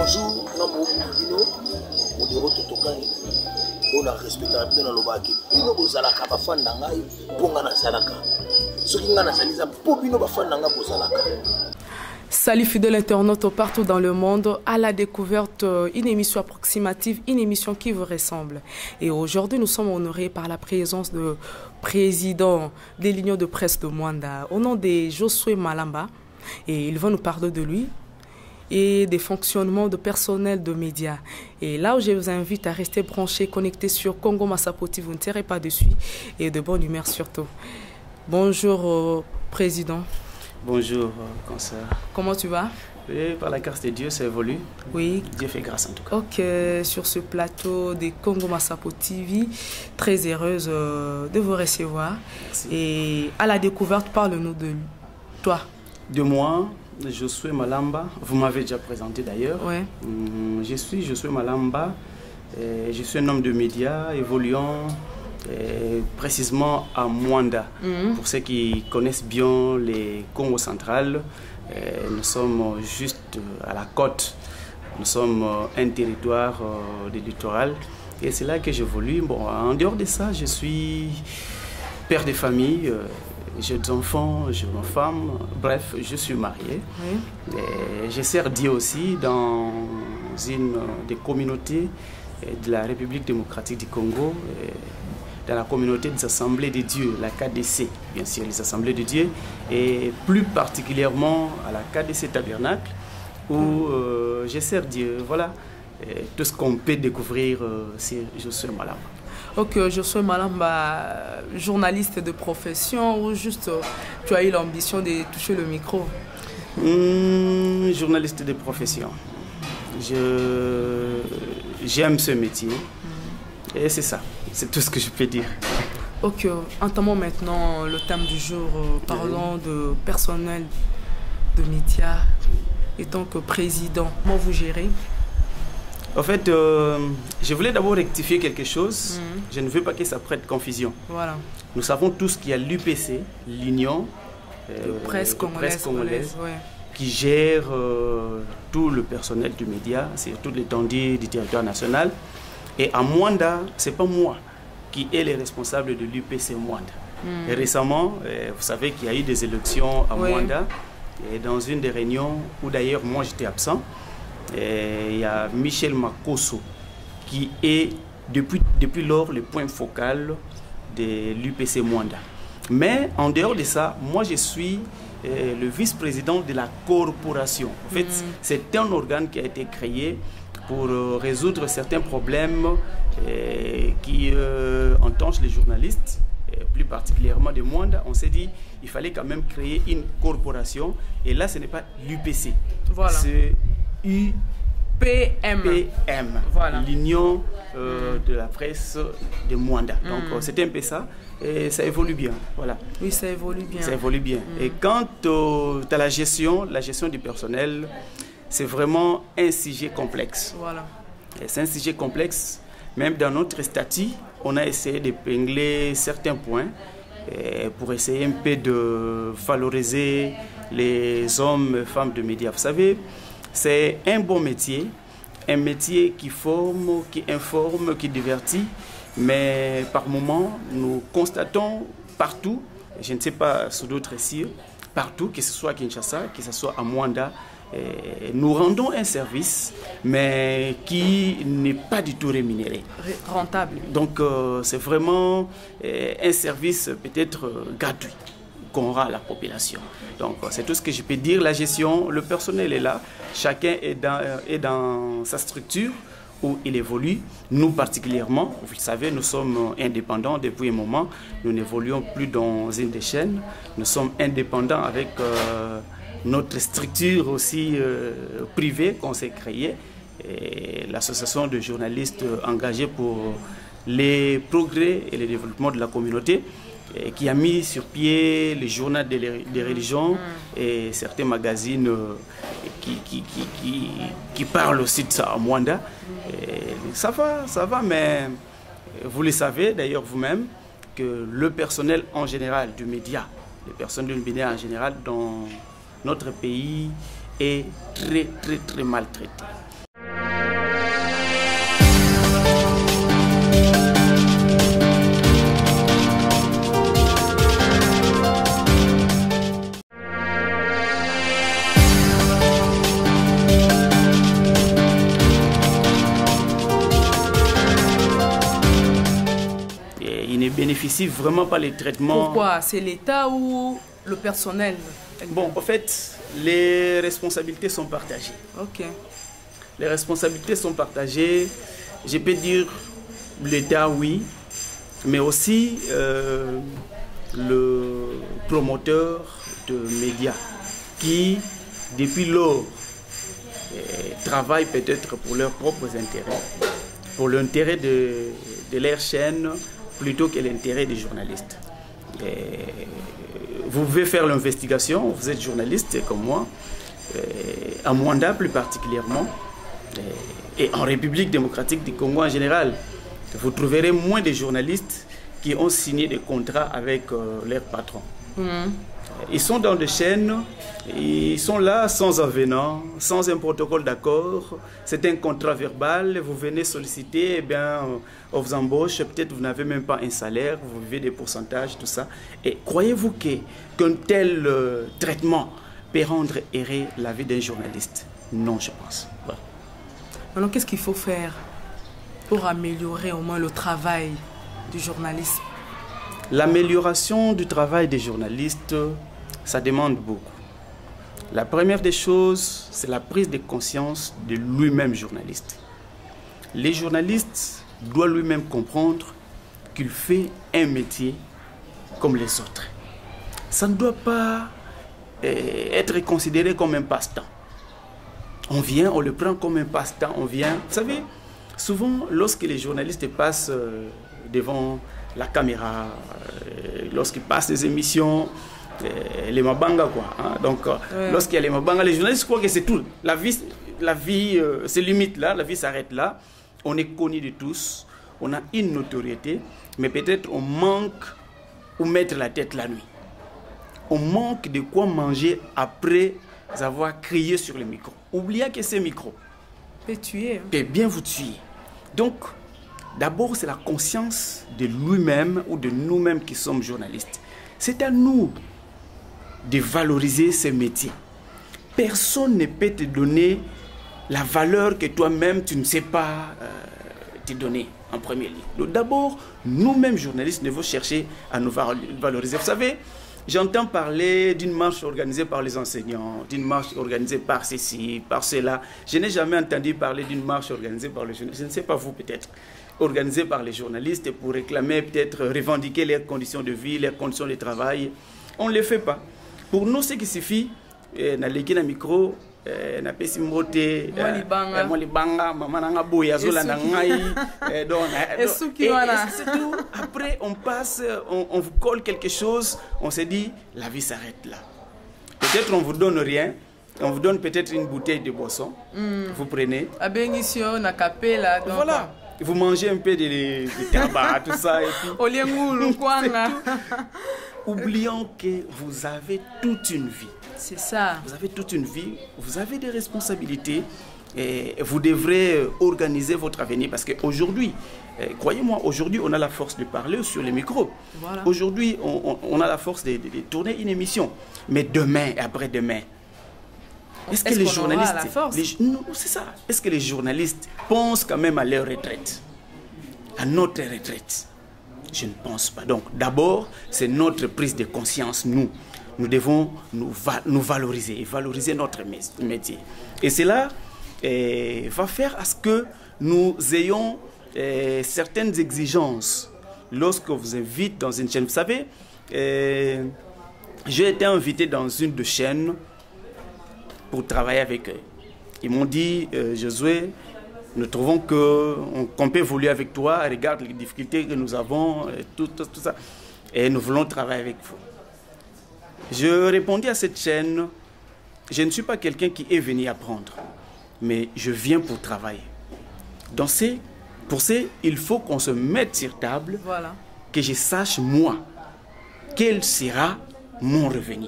bonjour, on dit rototokani. On a respecté la bien dans le bac. Bino bozalaka bafanda ngai ponga na zalaka. Soki nga na zaliza po bino bafanda nga bozalaka. Salut fidèles internautes partout dans le monde, à la découverte, une émission approximative, une émission qui vous ressemble. Et aujourd'hui, nous sommes honorés par la présence du président de l'Union de presse de Mwanda, au nom de Josué Malamba. Et il va nous parler de lui et des fonctionnements de personnel de médias. Et là où je vous invite à rester branchés, connectés sur Congo Massapoti, vous ne tirez pas dessus, et de bonne humeur surtout. Bonjour, président. Bonjour, cancer. Comment tu vas? Et par la grâce de Dieu, ça évolue. Oui. Dieu fait grâce en tout cas. Ok, sur ce plateau de Congo Massapoti TV, très heureuse de vous recevoir. Merci. Et à la découverte, parle-nous de toi. De moi, Josué Malamba, vous m'avez déjà présenté d'ailleurs. Ouais. Je suis Josué Malamba, je suis un homme de médias évoluant précisément à Mwanda. Pour ceux qui connaissent bien les Congo central, nous sommes juste à la côte, nous sommes un territoire du littoral et c'est là que j'évolue. Bon, en dehors de ça, je suis père de famille. J'ai des enfants, j'ai une femme, bref, je suis marié. Oui. Je sers Dieu aussi dans une des communautés de la République démocratique du Congo, dans la communauté des Assemblées de Dieu, la KDC, bien sûr, les Assemblées de Dieu, et plus particulièrement à la KDC Tabernacle, où je sers Dieu. Voilà tout ce qu'on peut découvrir, c'est Josué Malamba. Ok, je suis Malamba, journaliste de profession ou juste tu as eu l'ambition de toucher le micro? Journaliste de profession. J'aime ce métier et c'est ça, c'est tout ce que je peux dire. Ok, entamons maintenant le thème du jour, parlons de personnel de médias et tant que président, comment vous gérez? En fait, je voulais d'abord rectifier quelque chose. Je ne veux pas que ça prête confusion. Voilà. Nous savons tous qu'il y a l'UPC, l'Union de presse congolaise, ouais, qui gère tout le personnel du média, c'est toute l'étendue du territoire national. Et à Mwanda, ce n'est pas moi qui est le responsable de l'UPC Mwanda. Et récemment, vous savez qu'il y a eu des élections à Mwanda. Et dans une des réunions où d'ailleurs moi j'étais absent, il y a Michel Makosso qui est depuis lors le point focal de l'UPC Mwanda. Mais en dehors de ça, moi je suis le vice-président de la corporation. En fait, c'est un organe qui a été créé pour résoudre certains problèmes qui entachent les journalistes, plus particulièrement de Mwanda. On s'est dit il fallait quand même créer une corporation. Et là, ce n'est pas l'UPC. Voilà. C'est UPM, voilà. L'Union de la presse de Mwanda. Donc c'est un peu ça et ça évolue bien. Voilà. Oui, ça évolue bien. Ça évolue bien. Et quant à la gestion du personnel, c'est vraiment un sujet complexe. Voilà. C'est un sujet complexe. Même dans notre statut, on a essayé d'épingler certains points pour essayer un peu de valoriser les hommes et femmes de médias. Vous savez, c'est un bon métier, un métier qui forme, qui informe, qui divertit, mais par moments, nous constatons partout, je ne sais pas sur d'autres cieux, partout, que ce soit à Kinshasa, que ce soit à Mwanda, nous rendons un service, mais qui n'est pas du tout rémunéré. Rentable. Donc, c'est vraiment un service peut-être gratuit qu'on rend à la population. Donc c'est tout ce que je peux dire. La gestion, le personnel est là, chacun est dans sa structure où il évolue. Nous particulièrement, vous le savez, nous sommes indépendants depuis un moment, nous n'évoluons plus dans une des chaînes, nous sommes indépendants avec notre structure aussi privée qu'on s'est créée, l'association de journalistes engagés pour les progrès et le développement de la communauté, qui a mis sur pied le journal des religions et certains magazines qui parlent aussi de ça à Mwanda. Ça va, mais vous le savez d'ailleurs vous-même que le personnel en général du média, les personnes du média en général dans notre pays est très maltraité. bénéficient vraiment pas les traitements. Pourquoi? C'est l'État ou le personnel? Bon, en fait, les responsabilités sont partagées. Ok. Les responsabilités sont partagées. Je peux dire l'État, oui, mais aussi le promoteur de médias qui, depuis lors, travaillent peut-être pour leurs propres intérêts, pour l'intérêt de leur chaîne plutôt que l'intérêt des journalistes. Vous pouvez faire l'investigation, vous êtes journaliste comme moi, à Mwanda plus particulièrement, et en République démocratique du Congo en général. Vous trouverez moins de journalistes qui ont signé des contrats avec leurs patrons. Ils sont dans des chaînes, ils sont là sans avenant, sans un protocole d'accord. C'est un contrat verbal, vous venez solliciter, eh bien, on vous embauche, peut-être vous n'avez même pas un salaire, vous vivez des pourcentages, tout ça. Et croyez-vous qu'un tel traitement peut rendre errer la vie d'un journaliste? Non, je pense. Voilà. Alors, qu'est-ce qu'il faut faire pour améliorer au moins le travail du journaliste? L'amélioration du travail des journalistes, ça demande beaucoup. La première des choses, c'est la prise de conscience de lui-même journaliste. Les journalistes doivent lui-même comprendre qu'il fait un métier comme les autres. Ça ne doit pas être considéré comme un passe-temps. On vient, on le prend comme un passe-temps, on vient. Vous savez, souvent, lorsque les journalistes passent devant la caméra, lorsqu'ils passent des émissions, les mabanga quoi. Hein? Donc, lorsqu'il y a les mabanga, les journalistes croient que c'est tout. La vie se limite là, la vie s'arrête là. On est connu de tous, on a une notoriété, mais peut-être on manque où mettre la tête la nuit. On manque de quoi manger après avoir crié sur le micro. Oubliez que ces micros peut tuer. Peut bien vous tuer. Donc, d'abord, c'est la conscience de lui-même ou de nous-mêmes qui sommes journalistes. C'est à nous de valoriser ce métier. Personne ne peut te donner la valeur que toi-même, tu ne sais pas te donner en premier lieu. Donc d'abord, nous-mêmes, journalistes, devons chercher à nous valoriser. Vous savez, j'entends parler d'une marche organisée par les enseignants, d'une marche organisée par ceci, par cela. Je n'ai jamais entendu parler d'une marche organisée par les journalistes. Je ne sais pas vous peut-être. Organisée par les journalistes pour réclamer, peut-être revendiquer leurs conditions de vie, leurs conditions de travail. On ne le fait pas. Pour nous, ce qui suffit, na leki na micro, na pesi mbote, moi libanga, maman nanga boya zola na ngai, donc et c'est tout. Après, on passe, on vous colle quelque chose, on se dit, la vie s'arrête là. Peut-être on vous donne rien. On vous donne peut-être une bouteille de boisson. Vous prenez. Voilà. Vous mangez un peu de tabac, tout ça. Et puis, oublions que vous avez toute une vie. C'est ça. Vous avez toute une vie, vous avez des responsabilités et vous devrez organiser votre avenir parce qu'aujourd'hui, croyez-moi, aujourd'hui on a la force de parler sur les micros. Voilà. Aujourd'hui, on a la force de tourner une émission. Mais demain et après-demain, est-ce que les journalistes... Non, c'est ça. Est-ce que les journalistes pensent quand même à leur retraite? À notre retraite? Je ne pense pas. Donc, d'abord, c'est notre prise de conscience, nous. Nous devons nous valoriser et valoriser notre métier. Et cela va faire à ce que nous ayons certaines exigences lorsque vous invite dans une chaîne. Vous savez, j'ai été invité dans une de chaînes pour travailler avec eux. Ils m'ont dit, Josué, nous trouvons qu'on peut évoluer avec toi, regarde les difficultés que nous avons, tout ça, et nous voulons travailler avec vous. Je répondis à cette chaîne, je ne suis pas quelqu'un qui est venu apprendre, mais je viens pour travailler. Donc il faut qu'on se mette sur table, voilà, que je sache moi, quel sera mon revenu.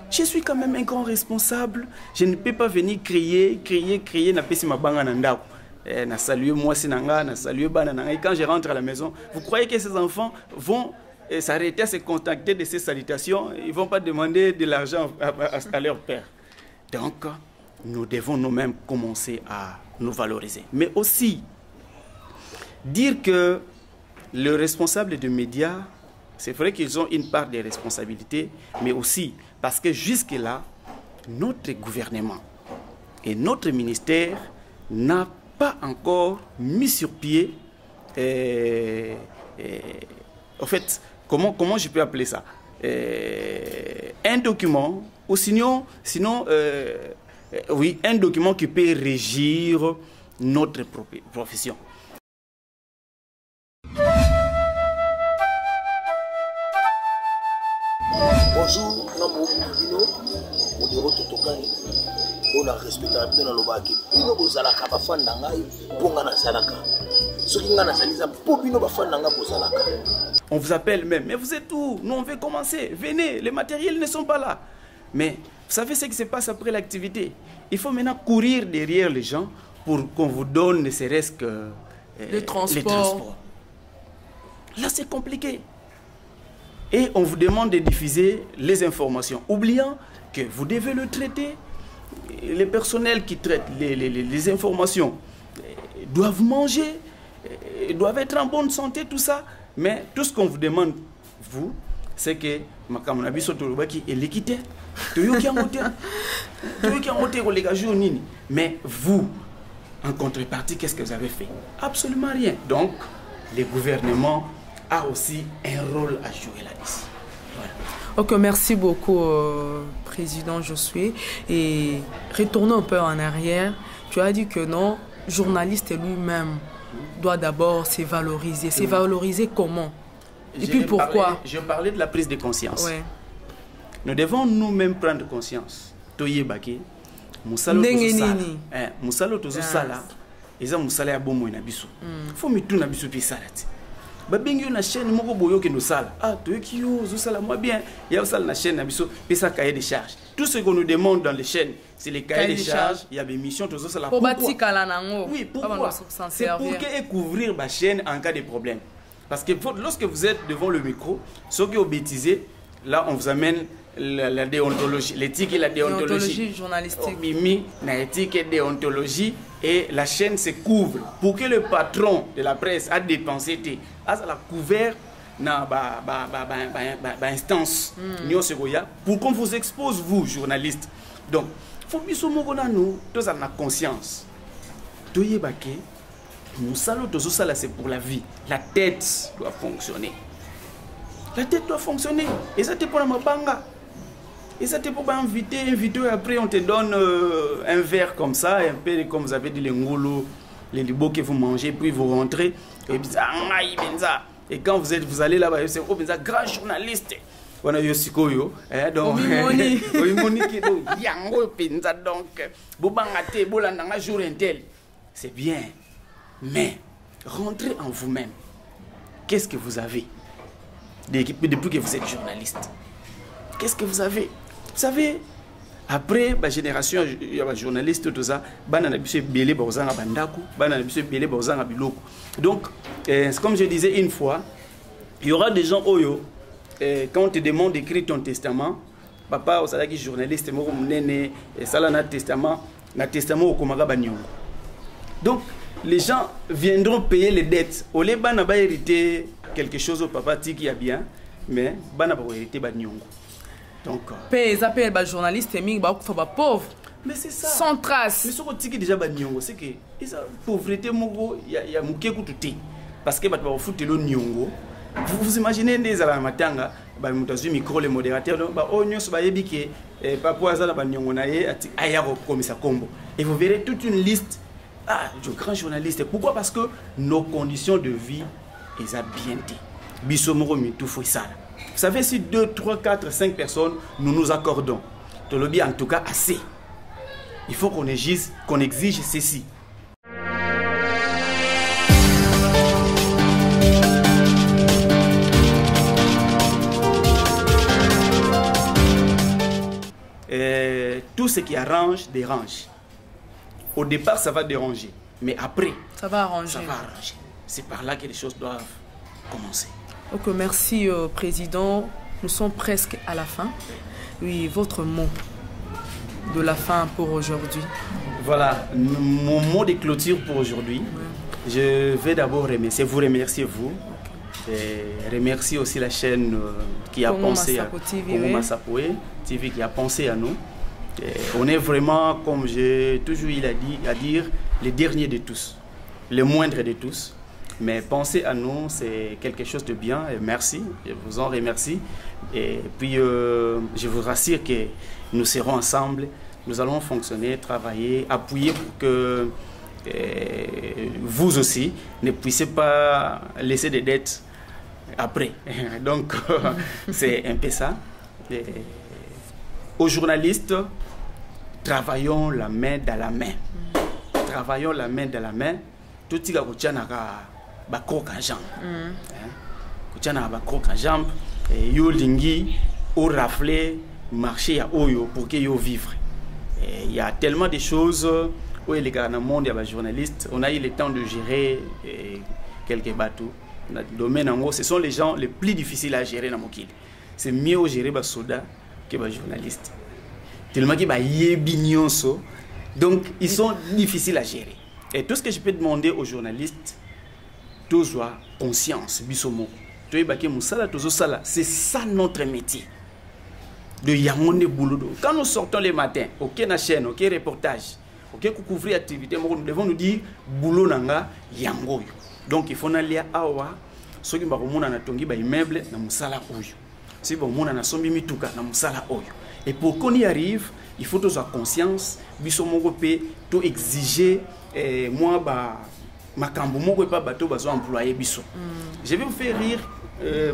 Je suis quand même un grand responsable. Je ne peux pas venir crier, na pesi mabanga na ndako. Na saluer moi sinanga, na saluer bana nanga. Et quand je rentre à la maison, vous croyez que ces enfants vont s'arrêter à se contacter de ces salutations? Ils ne vont pas demander de l'argent à leur père. Donc, nous devons nous-mêmes commencer à nous valoriser. Mais aussi, dire que le responsable de médias C'est vrai qu'ils ont une part des responsabilités, mais aussi parce que jusque-là, notre gouvernement et notre ministère n'a pas encore mis sur pied, en fait, comment je peux appeler ça, un document, ou sinon oui, un document qui peut régir notre profession. Bonjour, Modero Totokani. On a respecté la vie dans le bac. Bino bozalaka bafanda ngai ponga na zalaka. Soki ngana saliza po bino bafanda nga bozalaka. On vous appelle même, mais vous êtes où? Nous on veut commencer. Venez, les matériels ne sont pas là. Mais vous savez ce qui se passe après l'activité? Il faut maintenant courir derrière les gens pour qu'on vous donne ne serait-ce que les transports. Là c'est compliqué. Et on vous demande de diffuser les informations, oubliant que vous devez le traiter. Les personnels qui traitent les informations doivent manger, doivent être en bonne santé, tout ça. Mais tout ce qu'on vous demande, vous, c'est que mais vous, en contrepartie, qu'est-ce que vous avez fait? Absolument rien. Donc, le gouvernement a aussi un rôle à jouer là-dessus. Voilà. Ok, merci beaucoup, Président Josué. Et retournons un peu en arrière. Tu as dit que non, journaliste lui-même doit d'abord se valoriser. Se valoriser comment? Et puis pourquoi? Je parlais de la prise de conscience. Ouais. Nous devons nous-mêmes prendre conscience. Toyebake, musalo tozo sala, eza musala ya bomo na biso. Faut mitu na biso pi salati. Ba bengi na chaîne moko boyo ke no sala. Ah toyeki yo zo sala moi bien. Ya sala na chaîne na biso, pe sa cahier de charges. Tout ce qu'on nous demande dans les chaînes, c'est les cahiers de charges, il y a des missions tozo sala. Pour batika la nango. Oui, pourquoi? C'est pour que couvrir ma chaîne en cas de problème. Parce que lorsque vous êtes devant le micro, ce qui est bêtisé, là on vous amène la déontologie, l'éthique et la déontologie journalistique. Mimi, l'éthique et la déontologie, et la chaîne se couvre pour que le patron de la presse a dépensé, a la couvert dans instance pour qu'on vous expose, vous, journalistes. Donc, il faut que nous tous en conscience. C'est pour la vie. La tête doit fonctionner. La tête doit fonctionner. Et ça, c'est pour la mapanga. Et ça, c'est pour inviter. Après, on te donne un verre comme ça, un peu comme vous avez dit, les ngolo, les libos que vous mangez, puis vous rentrez. Et quand vous allez là-bas, c'est grand journaliste. On a Yosiko yo, donc c'est bien. Mais rentrez en vous-même. Qu'est-ce que vous avez depuis que vous êtes journaliste? Qu'est-ce que vous avez? Vous savez, après la génération journaliste, tout ça, donc, comme je disais une fois, il y aura des gens oyo, quand on te demande d'écrire ton testament, papa, vous savez qui journaliste, donc, les gens viendront payer les dettes. Au lieu de hériter quelque chose au papa qui a bien, mais ils vont hériter Banyongo. Donc, ils appellent les journalistes et ils sont pauvres. Mais c'est ça. Sans trace. Mais ce qui est déjà Banyongo, c'est que la pauvreté, il y a Mouké Koutouté. Parce que vous foutez le Nyongo. Vous imaginez des alamatanga, vous micro les modérateurs, et vous verrez toute une liste. Ah, de grands journalistes. Pourquoi? Parce que nos conditions de vie, elles ont bien été. Vous savez, si 2, 3, 4, 5 personnes, nous nous accordons, en tout cas assez, il faut qu'on exige ceci. Tout ce qui arrange, dérange. Au départ, ça va déranger. Mais après, ça va arranger. C'est par là que les choses doivent commencer. Ok, merci, Président. Nous sommes presque à la fin. Oui, votre mot de la fin pour aujourd'hui. Voilà, mon mot de clôture pour aujourd'hui. Ouais. Je vais d'abord vous remercier, vous. Et remercie aussi la chaîne qui a Congo pensé Massapo à TV, Congo oui. Massapo TV qui a pensé à nous. Et on est vraiment, comme j'ai toujours eu à dire, les derniers de tous, les moindres de tous. Mais penser à nous, c'est quelque chose de bien. Et merci, je vous en remercie. Et puis, je vous rassure que nous serons ensemble. Nous allons fonctionner, travailler, appuyer pour que vous aussi ne puissiez pas laisser des dettes après. Donc, c'est un peu ça. Et aux journalistes, travaillons la main dans la main. Travaillons la main dans la main. Tout ce qui est ba croc en jambe. Kuchana ba croc en jambe. Yo lingi, au rafler, marcher à oyo pour que yo vivre. Il y a tellement de choses où les gars dans le monde, il y a des journalistes. On a eu le temps de gérer quelques bateaux. Dans le domaine en gros, ce sont les gens les plus difficiles à gérer dans mon kil. C'est mieux de gérer les soldats que les journalistes. Tellement qu'ils sont donc ils sont difficiles à gérer. Et tout ce que je peux demander aux journalistes, tous ont conscience, bisomo. C'est ça notre métier. De Yamonde Boulot. Quand nous sortons les matins, ok na chaîne, ok reportage, ok couvrir activité, nous devons nous dire boulot nanga yango. Donc il faut aller à awa, ceux qui ba komona na tongi ba immeuble na musala oyo. Si ba mona na sombi mituka na musala oyo. Et pour qu'on y arrive, il faut tous avoir conscience, bisomo pe to exiger moi ba makambo moko pas bateau bazo employé biso. Je vais vous faire rire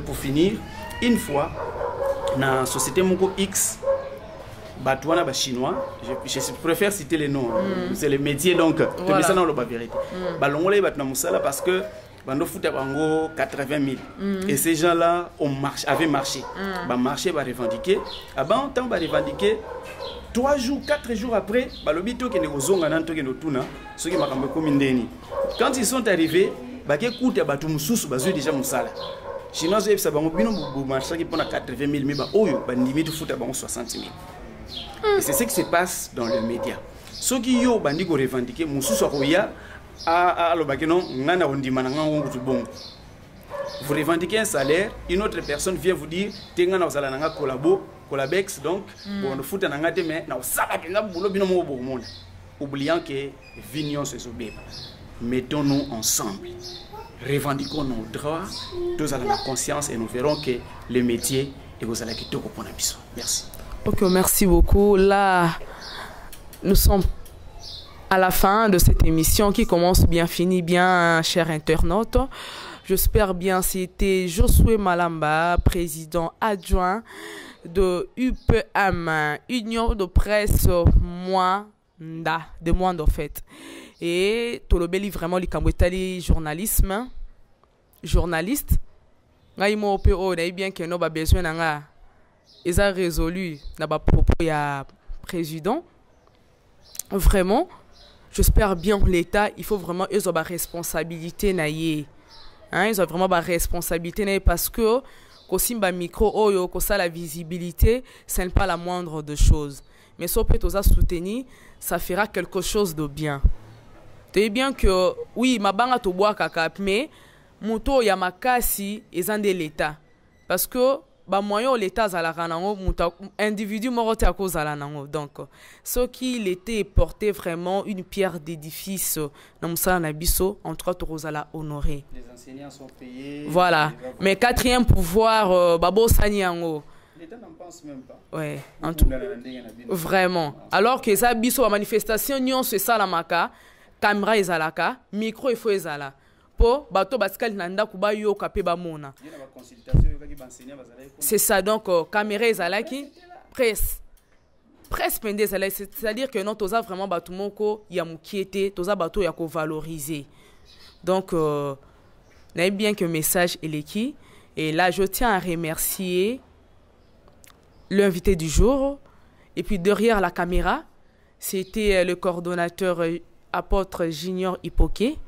pour finir. Une fois dans la société Moko X, Batouana ba chinois, je préfère citer les noms, c'est le métier donc, voilà. Ça dans la vérité. Balongolé batna musala parce que bando foot bango 80 000 et ces gens-là avaient marché. Ba marché va revendiquer. Avant temps va revendiquer 3 jours, 4 jours après, balobito qui negozonga nanto qui notuna, ceux qui makambo komindeni. Quand ils sont arrivés, ba ke kuta batu mususu bazui déjà musala. Chinois ils savent bino marché qui pona 80 000 mais ba oyo ba ndimi foot bango 60 000. Et c'est ce qui se passe dans les médias. Ceux qui yo bandi ko revendiquer mususu akoya a lo bakeno ngana ondima na ngango bongo. Vous revendiquez un salaire, une autre personne vient vous dire tengana osala nanga Colabex donc pour nous foutre nanga te mais na osala penga boulot bino mo bo monde. Oubliant que vignon se sobeba. Mettons-nous ensemble. Revendiquons nos droits, tous à la conscience et nous verrons que le métier est aux allez quitter au point d'abisson. Merci. Ok, merci beaucoup. Là, nous sommes à la fin de cette émission qui commence bien, finit bien, chers internautes. J'espère bien, c'était Josué Malamba, président adjoint de UPM, Union de presse Mwanda, de Mwanda en fait. Et Tolobeli vraiment li kambwetali journalisme, journaliste. Nga imo PO na bien que no ba besoin nga eza résolu na ba propos ya président. Vraiment, j'espère bien que l'État, il faut vraiment ils ont ba responsabilité na yé. Hein, ils ont vraiment ba responsabilité na parce que kosimba micro oyo kosa la visibilité, ce n'est pas la moindre de choses. Mais si on peut tous soutenir, ça fera quelque chose de bien. Tu sais bien que, oui, ma banga to bois kaka, mais moto yamakasi est de l'État. Parce que, bah, moyen l'État zalara nango, individu morote à cause ala nango. Donc, ce qui l'était porté vraiment une pierre d'édifice, dans ça nabiso, en trois tours à la honorer. Les enseignants sont payés. Voilà. Mais quatrième pouvoir, babo sanyango. L'État n'en pense même pas. Ouais, en tout. Vraiment. Alors que ça, biso, la manifestation, nyon, c'est ça la maka. Caméra ezalaka, micro il faut ezala. Po bato baskali nanda kuba yo kapé ba mona. C'est ça donc caméra ezalaki presse pende ezala, c'est-à-dire que non toza vraiment bato moko ya mukiete, toza bato ya ko valoriser. Donc n'a bien que message eleki et là je tiens à remercier l'invité du jour et puis derrière la caméra, c'était le coordonnateur apôtre Junior Hipoké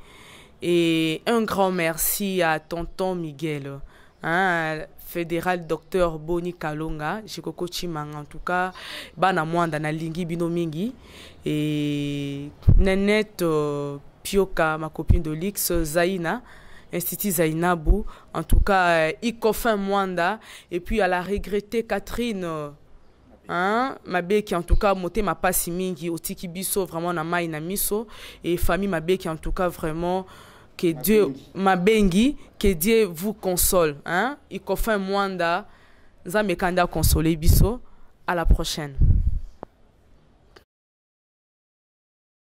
et un grand merci à tonton Miguel, hein, fédéral docteur Boni Kalonga, Jikoko Chimanga en tout cas, bana mwanda na lingi bino mingi et Nenette Pioka, ma copine de l'X, Zaina, Institut Zainabou. En tout cas, Ikofin Mwanda. Et puis, à la regrettée Catherine hein, Mabe qui en tout cas moté ma passe mingi otiki biso vraiment na mai na miso et famille Mabe qui en tout cas vraiment que Dieu Mabengi que Dieu vous console hein Ikofin Mwanda Nzambe kanda consoler biso à la prochaine.